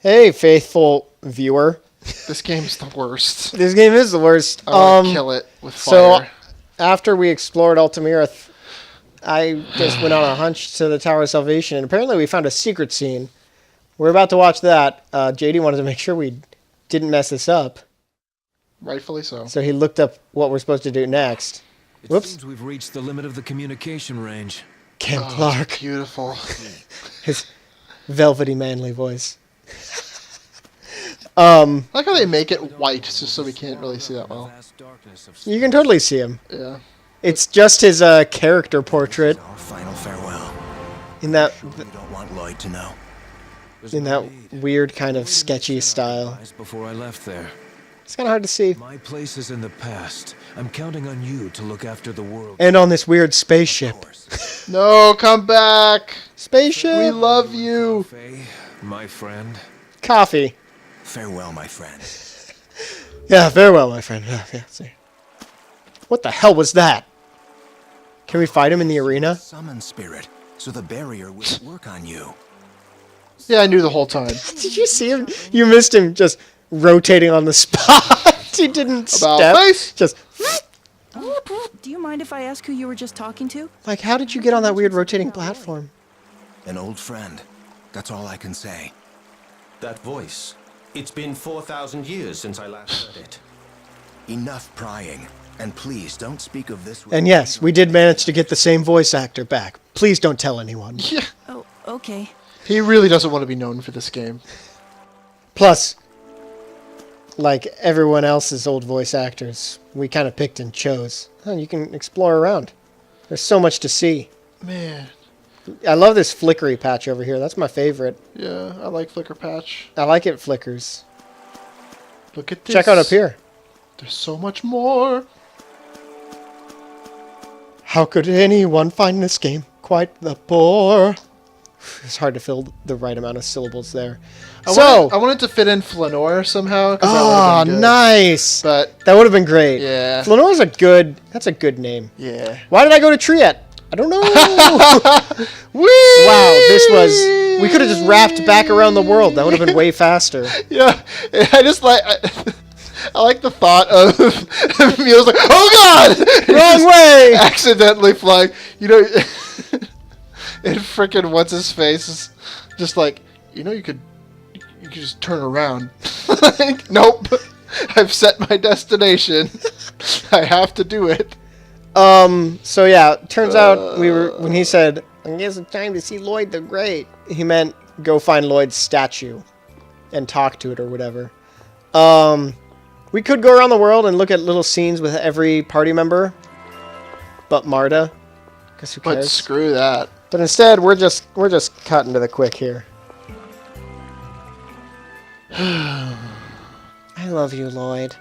Hey, faithful viewer. This game's the worst. This game is the worst. I want to kill it with fire. So, after we explored Altamira, I just went on a hunch to the Tower of Salvation, and apparently we found a secret scene. We're about to watch that. JD wanted to make sure we didn't mess this up. Rightfully so. So he looked up what we're supposed to do next. It seems we've reached the limit of the communication range. Ken Clark. Beautiful. His velvety, manly voice. I like how they make it white, just so we can't really see that well. You can totally see him. Yeah. It's just his character portrait. Our final farewell. In that, You don't want Lloyd to know. in that weird kind of sketchy style. Before I left there. It's kind of hard to see. My place is in the past. I'm counting on you to look after the world. And on this weird spaceship. No, come back. Spaceship. We love you. Faye, my friend. Coffee. Farewell, my friend. Yeah, farewell, my friend. Yeah, see. What the hell was that? Can we fight him in the arena? Summon spirit, so the barrier will work on you. Yeah, I knew the whole time. Did you see him? You missed him just rotating on the spot. He didn't About step. face. Just Do you mind if I ask who you were just talking to? like, how did you get on that weird rotating platform? An old friend. That's all I can say. That voice. It's been 4,000 years since I last heard it. Enough prying. And please don't speak of this. And yes, we did manage to get the same voice actor back. Please don't tell anyone. Yeah. Oh, okay. He really doesn't want to be known for this game. Plus, like everyone else's old voice actors, we kind of picked and chose. Oh, you can explore around. There's so much to see. Man. I love this flickery patch over here. That's my favorite. Yeah, I like Flicker Patch. I like it flickers. Look at this. Check out up here. There's so much more. How could anyone find this game quite the bore? It's hard to fill the right amount of syllables there. I wanted to fit in Flanor somehow. Oh, nice. But That would have been great. yeah. Flanor's that's a good name. Yeah. Why did I go to Triet? I don't know. Whee! Wow, we could have just wrapped back around the world. That would have been way faster. Yeah. I just like... I like the thought of Emil's like, oh god! Wrong way! Accidentally flying. You know, and frickin' what's his face is just like, you know, you could just turn around. Like, nope. I've set my destination. I have to do it. So yeah, turns out when he said, I guess it's time to see Lloyd the Great, he meant go find Lloyd's statue and talk to it or whatever. We could go around the world and look at little scenes with every party member, but Marta, because who cares? But screw that. But instead, we're just cutting to the quick here. I love you, Lloyd.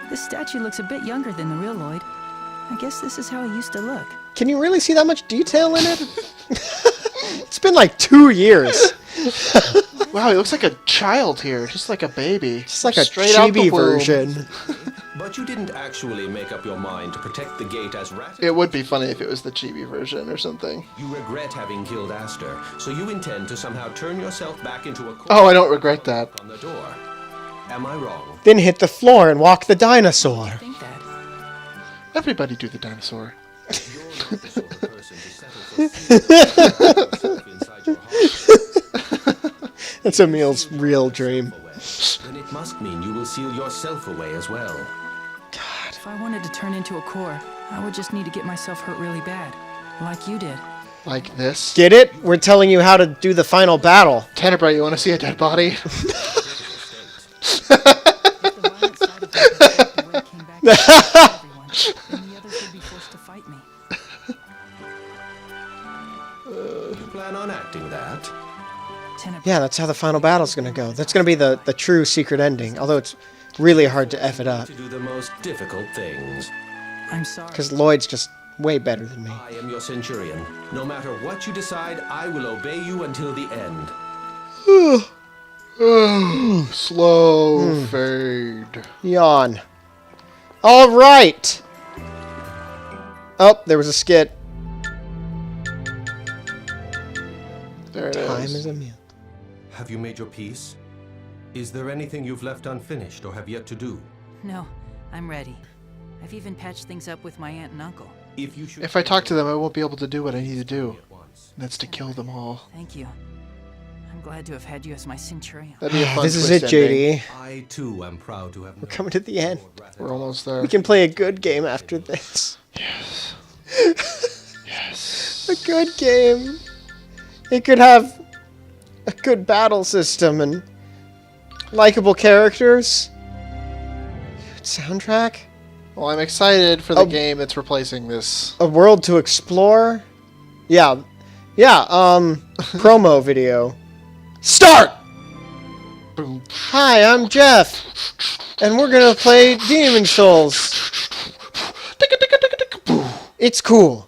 This statue looks a bit younger than the real Lloyd. I guess this is how he used to look. Can you really see that much detail in it? It's been like 2 years. Wow, he looks like a child here, just like a baby. Just like a Straight out the chibi womb. version. But you didn't actually make up your mind to protect the gate as rat. It would be funny if it was the chibi version or something. You regret having killed Aster, so you intend to somehow turn yourself back into a Oh, I don't regret that. on the door. Am I wrong? Then hit the floor and walk the dinosaur. I think that. Everybody do the dinosaur. You're not the sort of person to settle for yourself inside your heart. That's Emil's real dream. Then it must mean you will seal yourself away as well. If I wanted to turn into a core, I would just need to get myself hurt really bad. Like you did. Like this. Get it? We're telling you how to do the final battle. Tenebrae, you want to see a dead body? If the violent side of the way came back to everyone, then the others would be forced to fight me. You plan on acting that? Yeah, that's how the final battle's gonna go. That's gonna be the true secret ending, although it's really hard to F it up. To do the most difficult things. I'm sorry. Because Lloyd's just way better than me. I am your centurion. No matter what you decide, I will obey you until the end. Slow fade. Yawn. Alright! Oh, there was a skit. There it Time Time is a meal. Have you made your peace? Is there anything you've left unfinished or have yet to do? No, I'm ready. I've even patched things up with my aunt and uncle. If I talk to them, I won't be able to do what I need to do. And that's to kill them all. Thank you. I'm glad to have had you as my centurion. That'd be a fun This is twist it, ending. JD. I too am proud to have. We're coming to the end. We're almost there. We can play a good game after this. Yes. Yes. A good game. It could have a good battle system and likable characters. Good soundtrack. Well, I'm excited for the Oh. game that's replacing this. A world to explore. Yeah. Promo video. Start! Boom. Hi, I'm Jeff. And we're gonna play Demon Souls. It's cool.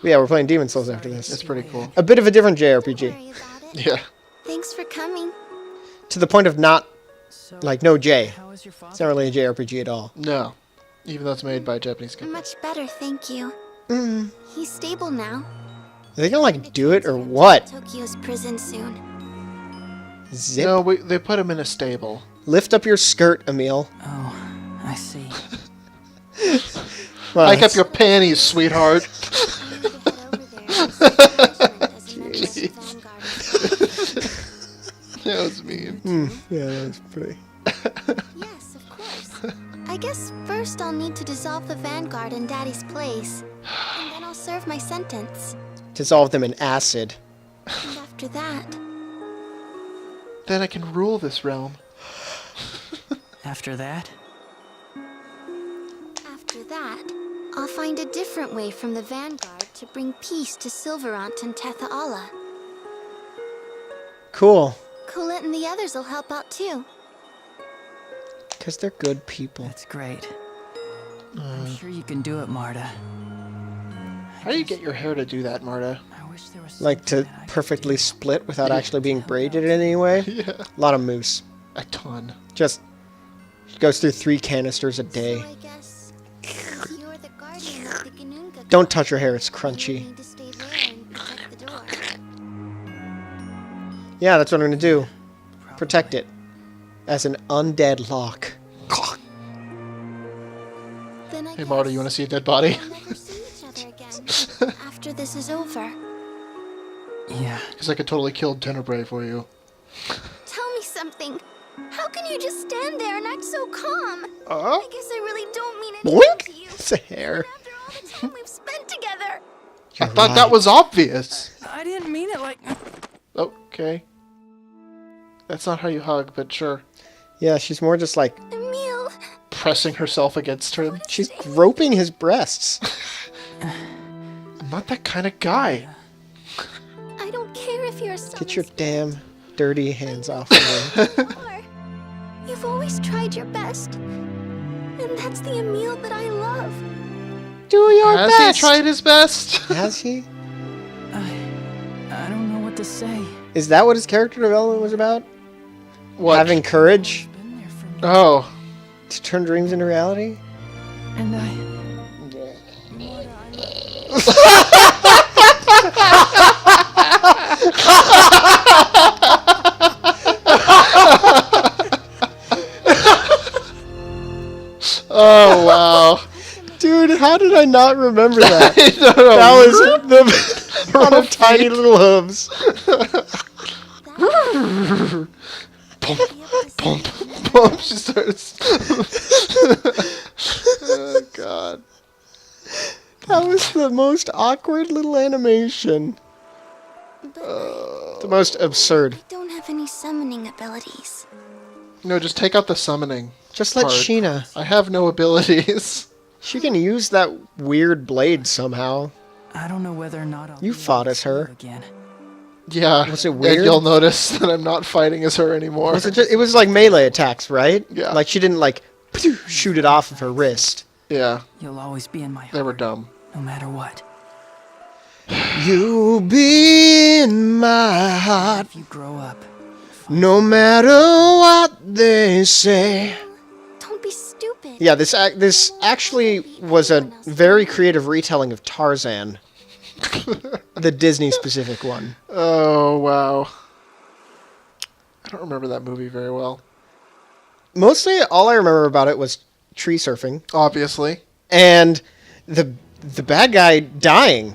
Yeah, we're playing Demon Souls after It's this. pretty cool. A bit of a different Don't JRPG. worry about it. Yeah. Thanks for coming. To the point of not, So, like, no J. how is your father? It's not really a JRPG at all. No. Even though it's made by a Japanese company. Much better, thank you. Mm. He's stable now. Are they gonna, like, do it or what? Tokyo's prison soon. Zip. No, they put him in a stable. Lift up your skirt, Emil. Oh, I see. Well, Hike up that's- your panties, sweetheart. I need to head over there and seek encouragement as a member of the Vanguard. That was mean. Yeah, that's pretty. Yes, of course. I guess first I'll need to dissolve the Vanguard in Daddy's place. And then I'll serve my sentence. Dissolve them in acid. And after that, Then I can rule this realm. After that? after that, I'll find a different way from the Vanguard to bring peace to Silverant and Tethaala. Cool. Colette and the others will help out too. Because they're good people. That's great. I'm sure you can do it, Marta. How do you get your hair to do that, Marta? I wish there was Like, to something that I could perfectly do. split without actually being braided in any way. Yeah. A lot of moose. A ton. Just goes through 3 canisters a day. So I guess since you're the guardian of the Ganunga, Don't touch your hair, it's you crunchy. need to stay there and protect the door. Yeah, that's what I'm gonna do. Protect it. As an undead lock. Then I Hey, Marta, you want to see a dead body? we'll never see each other again after this is over. Yeah. Because I could totally kill Tenebrae for you. Tell me something. How can you just stand there and act so calm? I guess I really don't mean anything Boink! to you. It's a hair. After all the time we've spent together. I thought that was obvious. I didn't mean it like... Okay. That's not how you hug, but sure. Yeah, she's more just like, Emil, Pressing herself against him. she's groping his breasts. I'm not that kind of guy. I don't care if you're Get your damn dirty hands off of me. are. You've always tried your best. And that's the Emil that I love. Do your Has best. he tried his best? Has he? I don't know what to say. Is that what his character development was about? What? Having courage Been there for me. Oh. to turn dreams into reality? And I... Oh, wow. Dude, how did I not remember that? No, no. That was the on a tiny little hooves. Pump, pump, pump. She starts. Oh, God. That was the most awkward little animation. The most absurd. I don't have any summoning abilities. No, just take out the summoning. Just let Hard. Sheena. I have no abilities. She can use that weird blade somehow. I don't know whether or not I'll You be fought able as to her. see you again. Yeah. Was it And weird? you'll notice that I'm not fighting as her anymore. Was it, it was like melee attacks, right? Yeah. Like she didn't like shoot it off of her wrist. Yeah, You'll always be in my heart, they were dumb. no matter what. You'll be in my heart If you grow up, no matter what they say. Don't be stupid. Yeah, this actually was a very creative retelling of Tarzan. The Disney specific one. Oh, wow. I don't remember that movie very well. Mostly, all I remember about it was tree surfing Obviously. and the bad guy dying.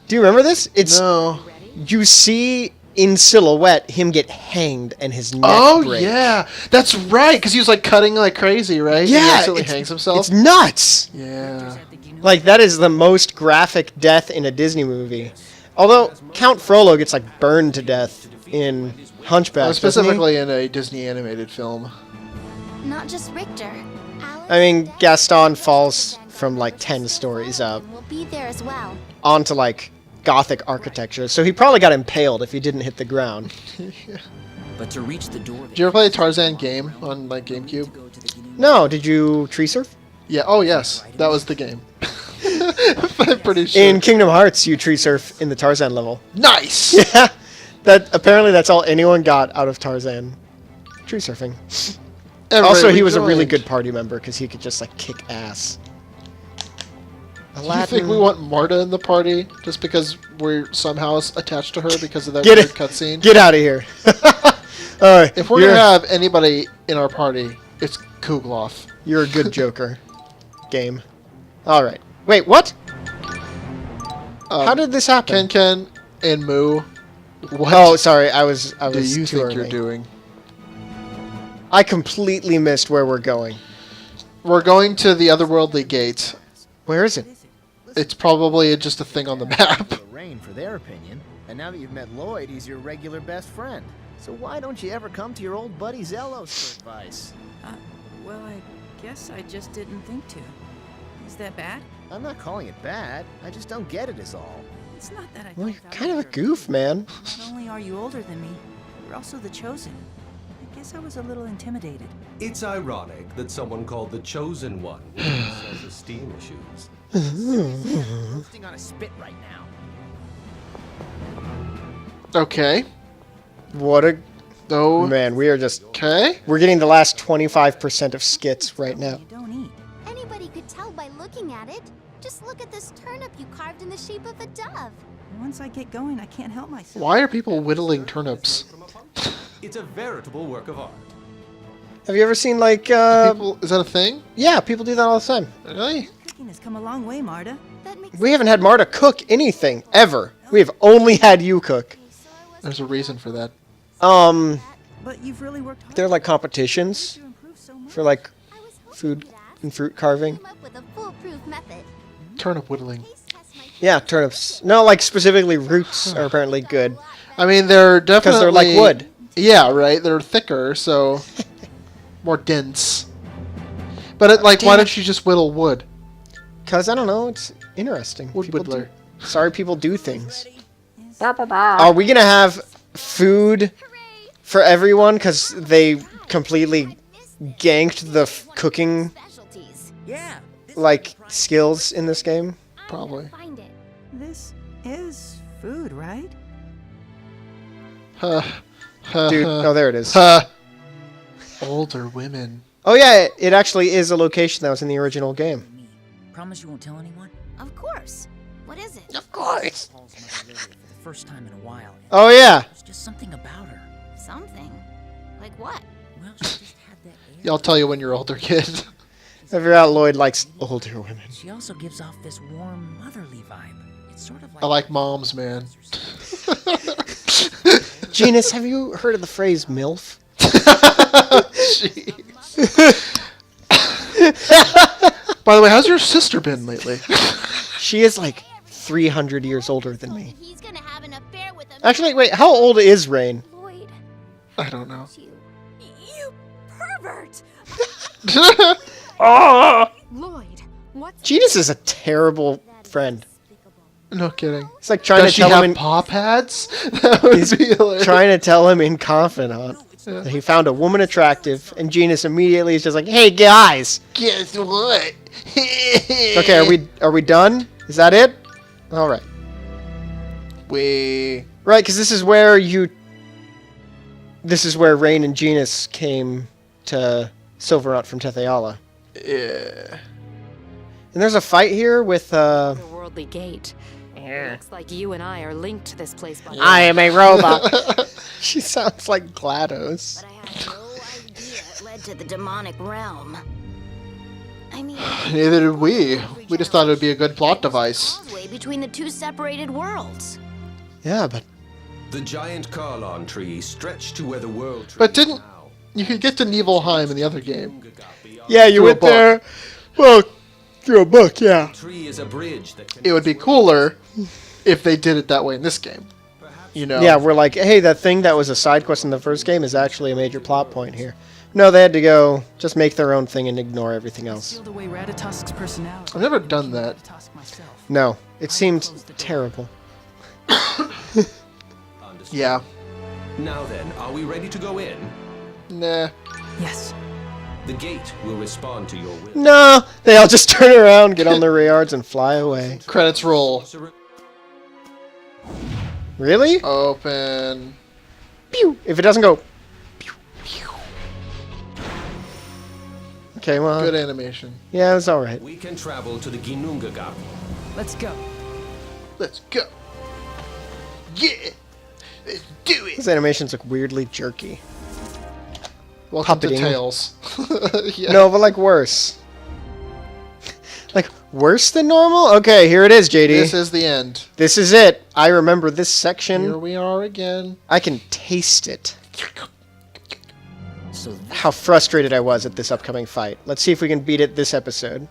Do you remember this? It's No. you see in silhouette him get hanged and his neck Oh, break. yeah. That's right, because he was like cutting like crazy, right? He Yeah, accidentally hangs himself. It's nuts. Yeah. Like that is the most graphic death in a Disney movie. Although Count Frollo gets like burned to death in Hunchback. doesn't he? Specifically in a Disney animated film. Not just Richter. Alice, I mean, Beth, Gaston falls from like 10 stories up will be there as well. onto like Gothic architecture, so he probably got impaled if he didn't hit the ground. But to reach the door, Did you ever play a Tarzan game on like GameCube? No, did you tree surf? Yeah. Oh, yes. That was the game. I'm pretty sure. In Kingdom Hearts, you tree surf in the Tarzan level. Nice. Yeah, that's all anyone got out of Tarzan. Tree surfing. Also, he was a really good party member because he could just like kick ass. Do you think we want Marta in the party just because we're somehow attached to her because of that Get weird it. cutscene? Get out of here. If we're gonna have anybody in our party, it's Kugloff. You're a good Joker. Game. All right. Wait, what? How did this happen? Ken and Moo. What Oh, sorry. I was do you too think early. you're doing? I completely missed where we're going. We're going to the otherworldly gate. Where is it? It's probably just a thing on the map. Rain for their opinion, and now that you've met Lloyd, he's your regular best friend. So why don't you ever come to your old buddy Zelos for advice? Well, I guess I just didn't think to. Is that bad? I'm not calling it bad. I just don't get it is all. It's not that I Well, don't you're value kind of a your goof, man. Not only are you older than me, you're also the chosen. I guess I was a little intimidated. It's ironic that someone called the Chosen One with self-esteem issues. Roasting on a spit right now. Okay. What a Oh, man. We are just. okay. We're getting the last 25% of skits right now. You don't eat. Anybody could tell by looking at it. Just look at this turnip you carved in the shape of a dove. Once I get going, I can't help myself. Why are people whittling turnips? It's a veritable work of art. Have you ever seen like? Is that a thing? Yeah, people do that all the time. Really? Cooking has come a long way, Marta. That makes We haven't had Marta cook anything ever. We have only had you cook. There's a reason for that. But you've really worked hard They're like competitions to improve so much. for like I was hoping food that and fruit carving. came up with a foolproof method. Turnip whittling. Taste test my Yeah, turnips. No, like specifically roots are apparently good I mean, they're definitely... because they're like wood. Yeah, right. They're thicker, so... more dense. But it, like, why Damn it. don't you just whittle wood? Because I don't know, it's interesting. Wood People whittler. Sorry, people do things. Are we gonna have food for everyone because they completely ganked the cooking specialties. Yeah. like skills in this game? Probably. Find it. This is food, right? Huh. Dude, oh there it is. Huh. Older women. Oh yeah, it actually is a location that was in the original game. Me. Promise you won't tell anyone? Of course. What is it? Of course. Paul's mother Lily for the first time in a while. and Oh yeah. There's just something about her. Something. Like what? Well, she just had that air. Yeah, I'll tell you when you're older, kid. Figure out Lloyd likes older women. She also gives off this warm, motherly vibe. It's sort of like... I like moms, man. Genus, have you heard of the phrase MILF? By the way, how's your sister been lately? She is like 300 years older than me. He's gonna have an affair with a Actually, wait, how old is Rain? Lloyd. I don't know. You. You pervert! Lloyd, what's Genus is a terrible friend. No kidding. It's like trying Does to she tell have him paw pads? That would He's be hilarious. trying to tell him in confidant that he found a woman attractive, and Genus immediately is just like, "Hey guys, Guess what? okay, are we done? Is that it? All right, We. right, because this is where Rain and Genus came to Silverrot from Tetheala, Yeah. and there's a fight here with The worldly gate. Looks like you and I are linked to this place, buddy. I am a robot. She sounds like GLaDOS. But I had no idea it led to the demonic realm. I mean, Neither did we. We just thought it would be a good plot device. causeway between the two separated worlds. Yeah, but The giant Carlon tree stretched to where the world tree But is didn't now. you could get to Nibelheim in the other game? yeah, you Through a went book. there. Well, through a book, yeah. The tree is a bridge that can It would be cooler if they did it that way in this game. You know? Yeah, we're like, hey, that thing that was a side quest in the first game is actually a major plot point here. No, they had to go just make their own thing and ignore everything else. Sealed away Ratatosk's personality. I've never done that. Ratatosk myself. No, it seemed terrible. understand. Yeah. Now then, are we ready to go in? Nah. Yes. The gate will respond to your will. No, they all just turn around, get on their yards, and fly away. Credits roll. Really? Open. Pew! If it doesn't go. Pew, pew. Okay, well, Good animation. yeah, it's all right. We can travel to the Ginnungagap. Let's go. Let's go. Yeah. Let's do it. These animations look weirdly jerky. Welcome to Puppeting. Tales. Yeah. No, but like worse. Like worse than normal? Okay, here it is, JD. This is the end. This is it. I remember this Here section. we are again. I can taste it. So How frustrated I was at this upcoming fight. Let's see if we can beat it this episode.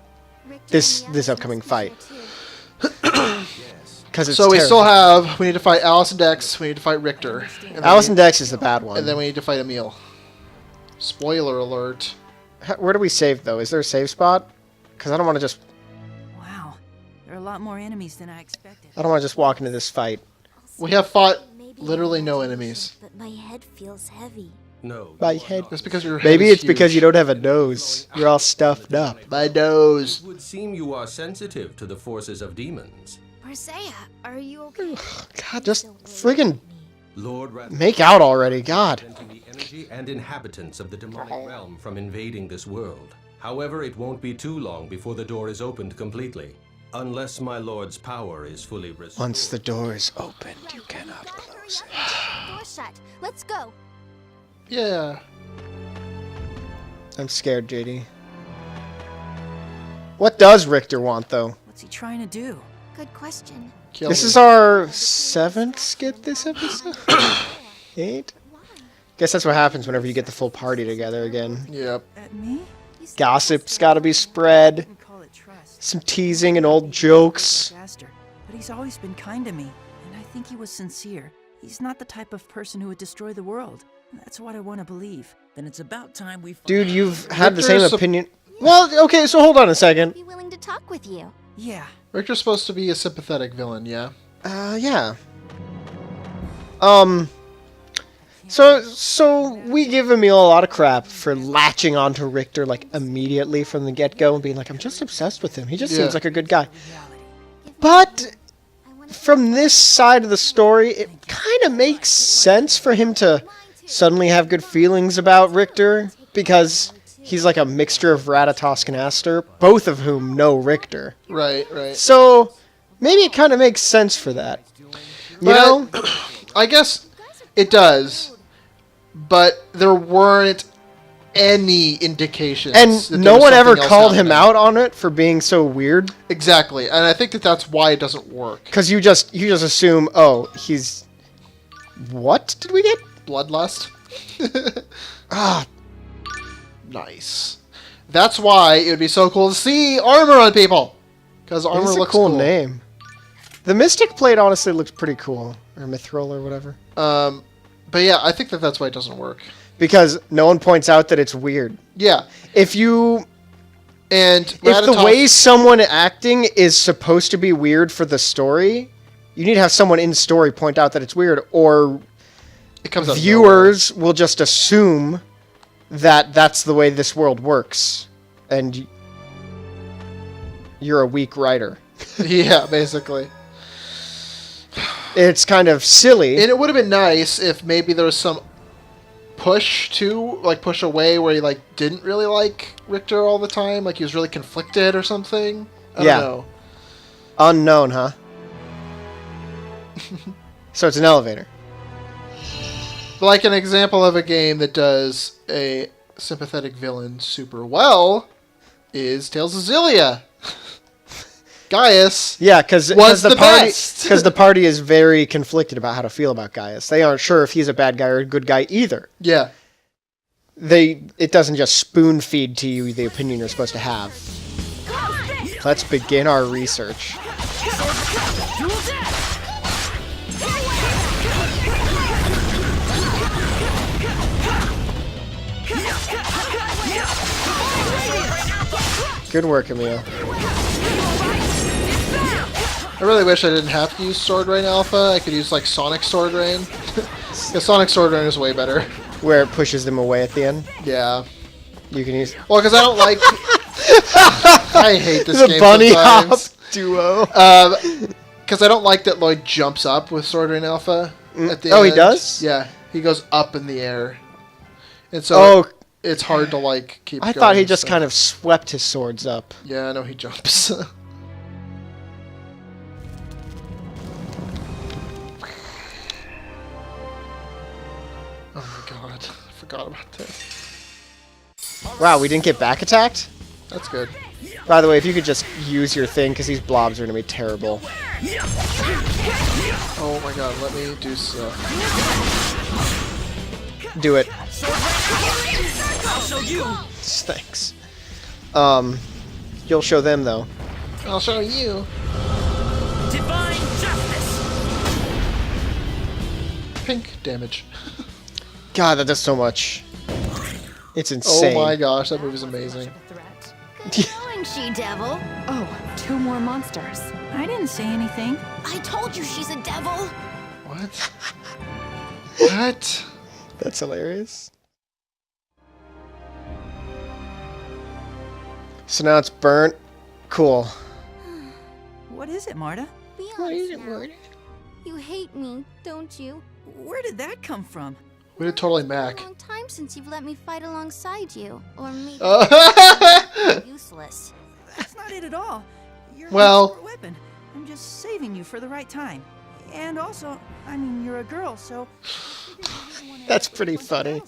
Richter This- and the this others upcoming must be fight. here, too. Because it's So we terrible. still have. We need to fight Alice and Dex. We need to fight Richter. And then Alice and Dex is the bad one. And then we need to fight Emil. Spoiler alert. Where do we save though? Is there a save spot? Because I don't want to just Wow. There are a lot more enemies than I expected. I don't want to just walk into this fight. We have fought Maybe literally I'm no not enemies. But my head feels heavy. No. My you are head. not. That's because your head Maybe is it's because huge. you don't have a nose. You're all stuffed up. My nose. It would seem you are sensitive to the forces of demons. Persea, are you okay? God, just friggin' Lord Rat make out already. God. preventing the energy and inhabitants of the demonic realm from invading this world. However, it won't be too long before the door is opened completely. Unless my lord's power is fully restored. Once the door is opened, you cannot Gotta hurry close up it. and get the door shut. Let's go. Yeah. I'm scared, JD. What does Richter want, though? What's he trying to do? Good question. Kill This me. is our 7th skit this episode? 8? Guess that's what happens whenever you get the full party together again. Yep. At me? Gossip's gotta be spread. I can call it trust. Some teasing and old jokes. Gaster, but he's always been kind to me, and I think he was sincere. He's not the type of person who would destroy the world. That's what I want to believe. then it's about time we. Dude, you've had the same Richter's opinion. Well, okay, so hold on a second. Be willing to talk with you. Yeah. Richter's supposed to be a sympathetic villain, yeah? Yeah. So we give Emil a lot of crap for latching onto Richter like immediately from the get-go and being like, I'm just obsessed with him. He just Yeah. seems like a good guy. Reality. But from this side of the story, it kind of makes sense for him to suddenly have good feelings about Richter because he's like a mixture of Ratatosk and Aster, both of whom know Richter. Right, right. So maybe it kind of makes sense for that. You know? I guess it does, but there weren't any indications. And that there no was one ever something else called him happening. out on it for being so weird. Exactly, and I think that that's why it doesn't work. Because you just assume, oh, he's... What did we get? Bloodlust. Ah, Nice. That's why it would be so cool to see armor on people. Because armor it's a looks cool name. The Mystic Plate honestly looks pretty cool. Or Mithril or whatever. But yeah, I think that that's why it doesn't work. Because no one points out that it's weird. Yeah, If you... and If the Ratatosk- way someone acting is supposed to be weird for the story, you need to have someone in story point out that it's weird, or it comes out of viewers will just assume that that's the way this world works, and you're a weak writer. nowhere. Yeah, basically. It's kind of silly. And it would have been nice if maybe there was some push too, like push away where he like didn't really like Richter all the time, like he was really conflicted or something. I Yeah. don't know. Unknown, huh? So it's an elevator. Like an example of a game that does a sympathetic villain super well is Tales of Xillia. Gaius. Yeah, because was the the party best. because the party is very conflicted about how to feel about Gaius. They aren't sure if he's a bad guy or a good guy either. Yeah. It doesn't just spoon feed to you the opinion you're supposed to have. Let's begin our research. Good work, Emil. I really wish I didn't have to use Sword Rain Alpha. I could use like Sonic Sword Rain. Because Sonic Sword Rain is way better. Where it pushes them away at the end. Yeah. You can use Well, because I don't like... I hate this the game bunny hop sometimes. duo. Because I don't like that Lloyd jumps up with Sword Rain Alpha at the Oh, end. he does? Yeah. He goes up in the air. And so it's hard to like keep I going. thought he just kind of swept his swords up. Yeah, I know he jumps. Oh my god. I forgot about this. Wow, we didn't get back attacked? That's good. By the way, if you could just use your thing, because these blobs are going to be terrible. Oh my god, let me do so. Do it. I'll show you. Thanks. You'll show them, though. I'll show you. Divine justice. Pink damage. God, that does so much. It's insane. Oh my gosh, that move is amazing. Good going, she-devil. Oh, 2 more monsters. I didn't say anything. I told you she's a devil. What? What? That's hilarious. So now it's burnt. Cool. What is it, Marta? Be honest now. You hate me, don't you? Where did that come from? We did totally It's Mac. been a long time since you've let me fight alongside you. Or maybe useless. That's not it at all. You're Well- a super weapon. I'm just saving you for the right time. And also, I mean, you're a girl, so... That's pretty funny.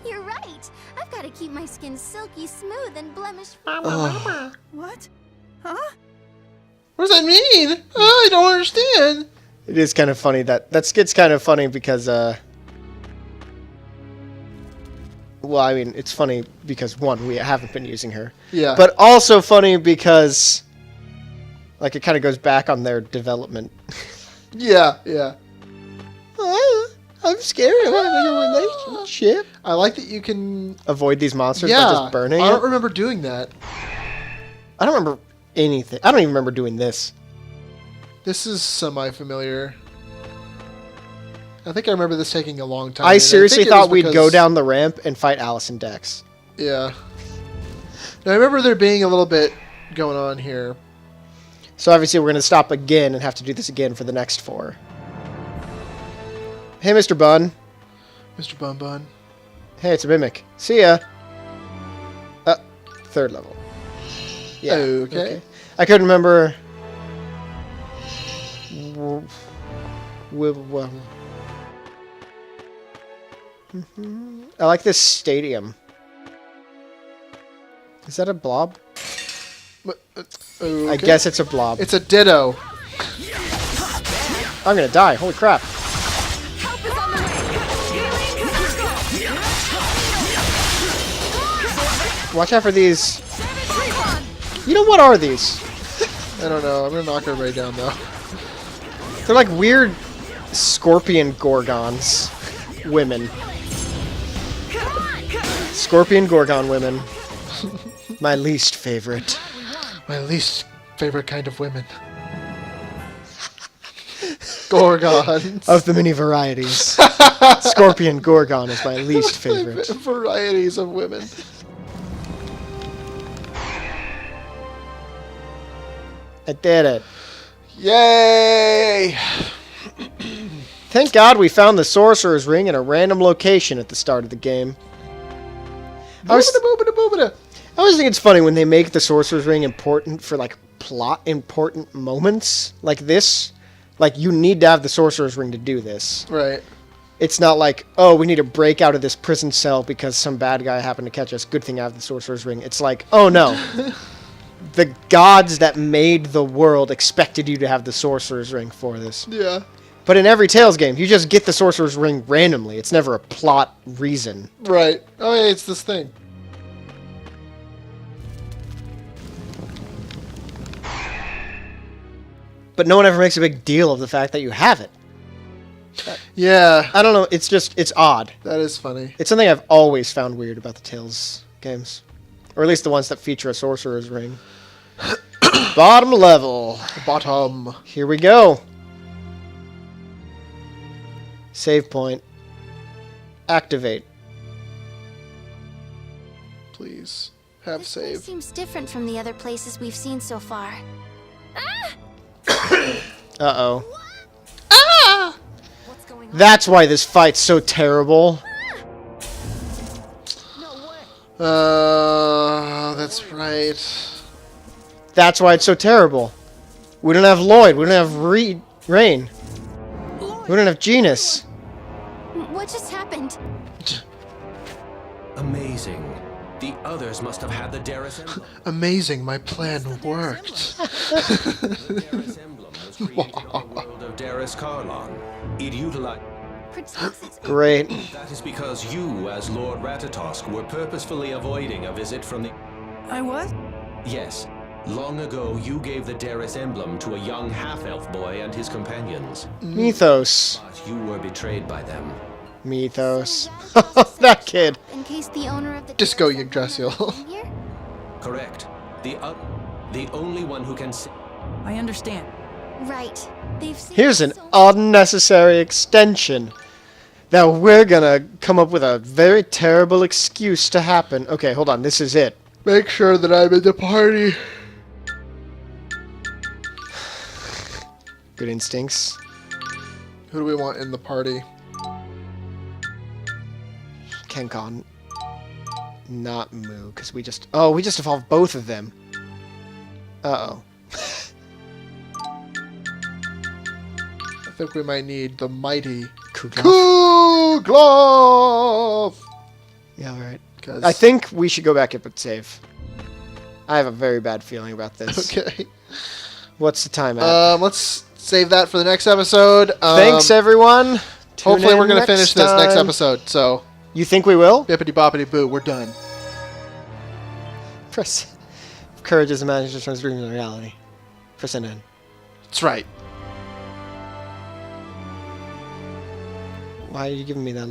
You're right. I've got to keep my skin silky smooth and blemish-free. What? Huh? What does that mean? I don't understand. It is kind of funny that skit's kind of funny because well, I mean, it's funny because one, we haven't been using her. Yeah. But also funny because like it kind of goes back on their development. Yeah, yeah. I'm scared of having a relationship. I like that you can... Avoid these monsters by Yeah. just burning I don't it. remember doing that. I don't remember anything. I don't even remember doing this. This is semi-familiar. I think I remember this taking a long time. I and seriously think it thought was we'd go because- down the ramp and fight Alice and Dex. Yeah. Now, I remember there being a little bit going on here. So obviously we're going to stop again and have to do this again for the next 4. Hey, Mr. Bun. Mr. Bun Bun. Hey, it's a mimic. See ya. 3rd level. Yeah. Okay. I couldn't remember. I like this stadium. Is that a blob? Okay. I guess it's a blob. It's a ditto. I'm gonna die. Holy crap. Watch out for these. You know, what are these? I don't know. I'm gonna knock everybody down though. They're like weird scorpion gorgons. Women. Scorpion gorgon women. My least favorite. My least favorite kind of women. Gorgons. Of the many varieties. Scorpion gorgon is my least favorite. Varieties of women. I did it. Yay! Thank God we found the Sorcerer's Ring in a random location at the start of the game. I always think it's funny when they make the Sorcerer's Ring important for, like, plot important moments like this. Like, you need to have the Sorcerer's Ring to do this. Right. It's not like, oh, we need to break out of this prison cell because some bad guy happened to catch us. Good thing I have the Sorcerer's Ring. It's like, oh no. The gods that made the world expected you to have the Sorcerer's Ring for this. Yeah. But in every Tales game, you just get the Sorcerer's Ring randomly. It's never a plot reason. Right. Oh, yeah, it's this thing. But no one ever makes a big deal of the fact that you have it. Yeah. I don't know. It's just, it's odd. That is funny. It's something I've always found weird about the Tales games. Or at least the ones that feature a Sorcerer's Ring. Bottom level. Bottom. Here we go. Save point. Activate. Please. Have This place save. seems different from the other places we've seen so far. Uh-oh. What's going on? That's why this fight's so terrible. That's right. That's why it's so terrible. We don't have Lloyd. We don't have Rain. We don't have Genus. What just happened? Amazing. The others must have had the Darius emblem. Amazing, my plan worked. The Darius emblem was created on the world of Darius Carlon. It utilized... Protects its Great. That is because you, as Lord Ratatosk, were purposefully avoiding a visit from the... I was? Yes. Long ago, you gave the Darius emblem to a young half-elf boy and his companions. Mythos. But you were betrayed by them. Mythos. That kid. in case the owner of the Disco Darius Yggdrasil. emblem came here? Correct. The only one who can... I understand. Right. They've seen Here's an so unnecessary extension that we're gonna come up with a very terrible excuse to happen. Okay, hold on. This is it. Make sure that I'm in the party. Good instincts. Who do we want in the party? Kenkon. Not Moo, because we just... Oh, we just evolved both of them. Uh-oh. I think we might need the mighty Kuglov. Kuglov! Yeah, alright. 'Cause- I think we should go back up and save. I have a very bad feeling about this. Okay. What's the time at? Let's save that for the next episode. Thanks, everyone. Tune Hopefully in we're going to finish this next time. episode. So, You think we will? bippity boppity boo, we're done. Press. Courage is a manager turns dreams into reality. Press N. That's right. Why are you giving me that?